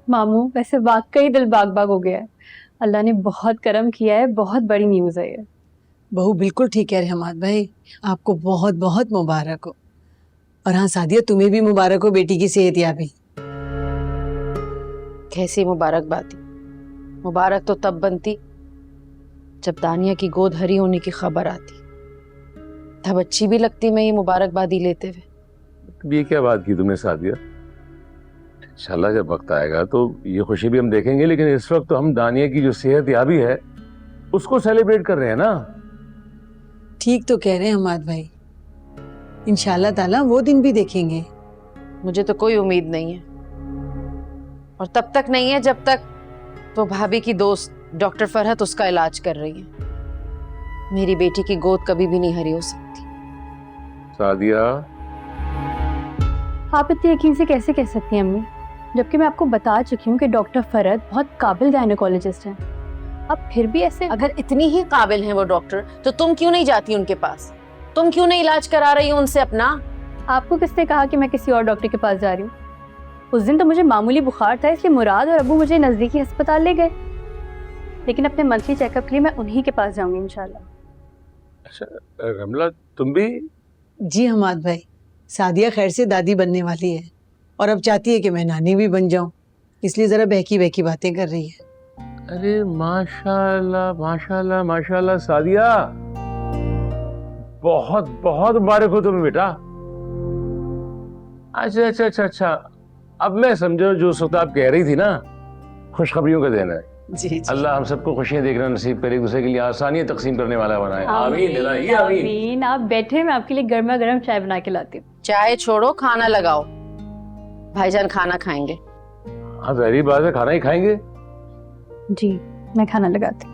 मामू वैसे वाकई दिल बाग बाग हो गया है। अल्लाह ने बहुत करम किया है, बहुत बड़ी न्यूज़ है ये। बहू बिल्कुल ठीक है रहमान भाई, आपको बहुत बहुत मुबारक हो। और हाँ सादिया, तुम्हें भी मुबारक हो बेटी की सेहतयाबी। कैसी मुबारकबादी? मुबारक तो तब बनती जब दानिया की गोद हरी होने की खबर आती, तब अच्छी भी लगती मैं ये मुबारकबादी लेते हुए। ये क्या बात की तुमने सादिया? इंशाल्लाह जब वक्त आएगा तो ये खुशी भी हम देखेंगे, लेकिन इस वक्त तो हम दानिया की जो सेहत याबी है उसको सेलिब्रेट कर रहे हैं ना। ठीक तो कह रहे हैं हमाद भाई, इंशाल्लाह ताला वो दिन भी देखेंगे। मुझे तो कोई उम्मीद नहीं है, और तब तक नहीं है जब तक तो भाभी की दोस्त डॉक्टर फरहत उसका इलाज कर रही है। मेरी बेटी की गोद कभी भी नहीं हरी हो सकती। सादिया, आप इतने यकीन से कैसे कह सकती हैं अम्मी, जबकि मैं आपको बता चुकी हूँ कि डॉक्टर फरहत बहुत काबिल गायनेकोलॉजिस्ट हैं। अब फिर भी ऐसे अगर इतनी ही काबिल हैं वो डॉक्टर, तो तुम क्यों नहीं जाती उनके पास? तुम क्यों नहीं इलाज करा रही हो उनसे अपना? आपको किसने कहा कि मैं किसी और डॉक्टर के पास जा रही हूँ? उस दिन तो मुझे मामूली बुखार था, इसलिए मुराद और अबू मुझे नज़दीकी अस्पताल ले गए, लेकिन अपने मंथली चेकअप के लिए मैं उन्हीं के पास जाऊंगी इंशाल्लाह। अच्छा रमला, तुम भी? जी हमाद भाई, सादिया खैर से दादी बनने वाली है और अब चाहती है कि मैं नानी भी बन जाऊं, इसलिए जरा बहकी बहकी बातें कर रही है। अरे माशाल्लाह माशाल्लाह माशाल्लाह सादिया, बहुत बहुत मुबारक हो तुम्हें बेटा। अच्छा अच्छा अच्छा अच्छा, अब मैं समझो जो सुल्तान आप कह रही थी ना, खुशखबरियों का दिन है। जी जी। अल्लाह हम सबको खुशियां देखना नसीब करे, एक दूसरे के लिए आसानियां तकसीम करने वाला बनाए। आमीन इलाही आमीन। आमीन। आप बैठे, मैं आपके लिए गर्मा गर्म चाय बना के लाती हूँ। चाय छोड़ो, खाना लगाओ। भाईजान खाना खाएंगे। हाँ जहरी बात है, खाना ही खाएंगे। जी मैं खाना लगाती हूँ।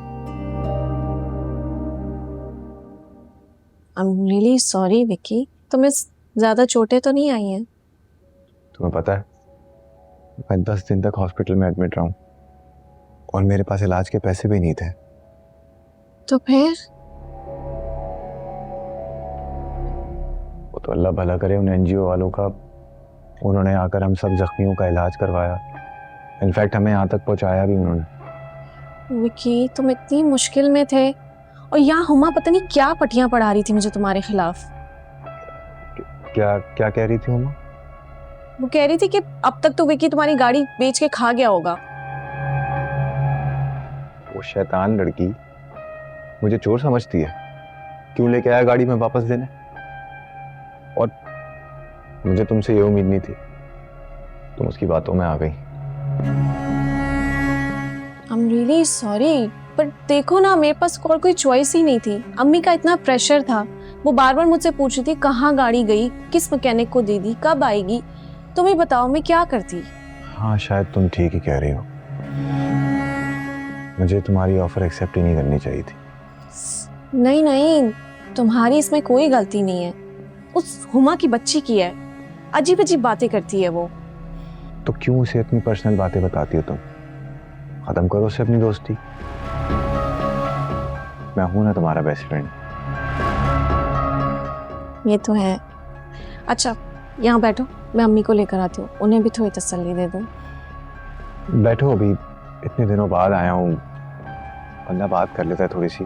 I'm really sorry विकी, तुम्हें ज्यादा चोटें तो नहीं आई हैं? तुम्हें पता है मैं 10 दिन तक हॉस्पिटल में एडमिट रहा हूँ और मेरे पास इलाज के पैसे भी नहीं थे। तो फिर? वो तो अल्लाह भला करे उन एनजीओ वालों का, उन्होंने आकर हम सब जख्मियों का इलाज करवाया। इनफैक्ट हमें यहाँ तक पहुँचाया भी उन्होंने। विकी तुम इतनी मुश्किल में थे और यहाँ हुमा पता नहीं क्या पटियां पढ़ा रही थी मुझे तुम्हारे खिलाफ। क्या क्या कह रही थी हुमा? वो कह रही थी कि अब तक तो विकी तुम्हारी गाड़ी बेच के खा गया होगा। वो शैतान लड़की मुझे चोर समझती है, क्यों लेके आया गाड़ी में वापस देने? और मुझे तुमसे ये उम्मीद नहीं थी, तुम उसकी बातों में आ गई। I'm really sorry, पर देखो ना मेरे पास और कोई चॉइस ही नहीं थी। अम्मी का इतना प्रेशर था, वो बार बार मुझसे पूछ रही थी कहाँ गाड़ी गई, किस मैकेनिक को दे दी, कब आएगी। तुम ही बताओ मैं क्या करती। हाँ शायद तुम ठीक ही कह रही हो, मुझे तुम्हारी ऑफर एक्सेप्ट ही नहीं करनी चाहिए थी। नहीं नहीं, तुम्हारी इसमें कोई गलती नहीं है, उस हुमा की बच्ची की है। अजीब अजीब बातें करती है वो। तो क्यों उसे इतनी पर्सनल बातें बताती हो तुम? खत्म करो उससे अपनी दोस्ती। मैं हूं ना तुम्हारा बेस्ट फ्रेंड। ये तो है। अच्छा यहाँ बैठो, मैं अम्मी को लेकर आती हूँ, उन्हें भी थोड़ी तसल्ली दे दूँ। बैठो, अभी इतने दिनों बाद आया हूँ, बंदा बात कर लेता है थोड़ी सी।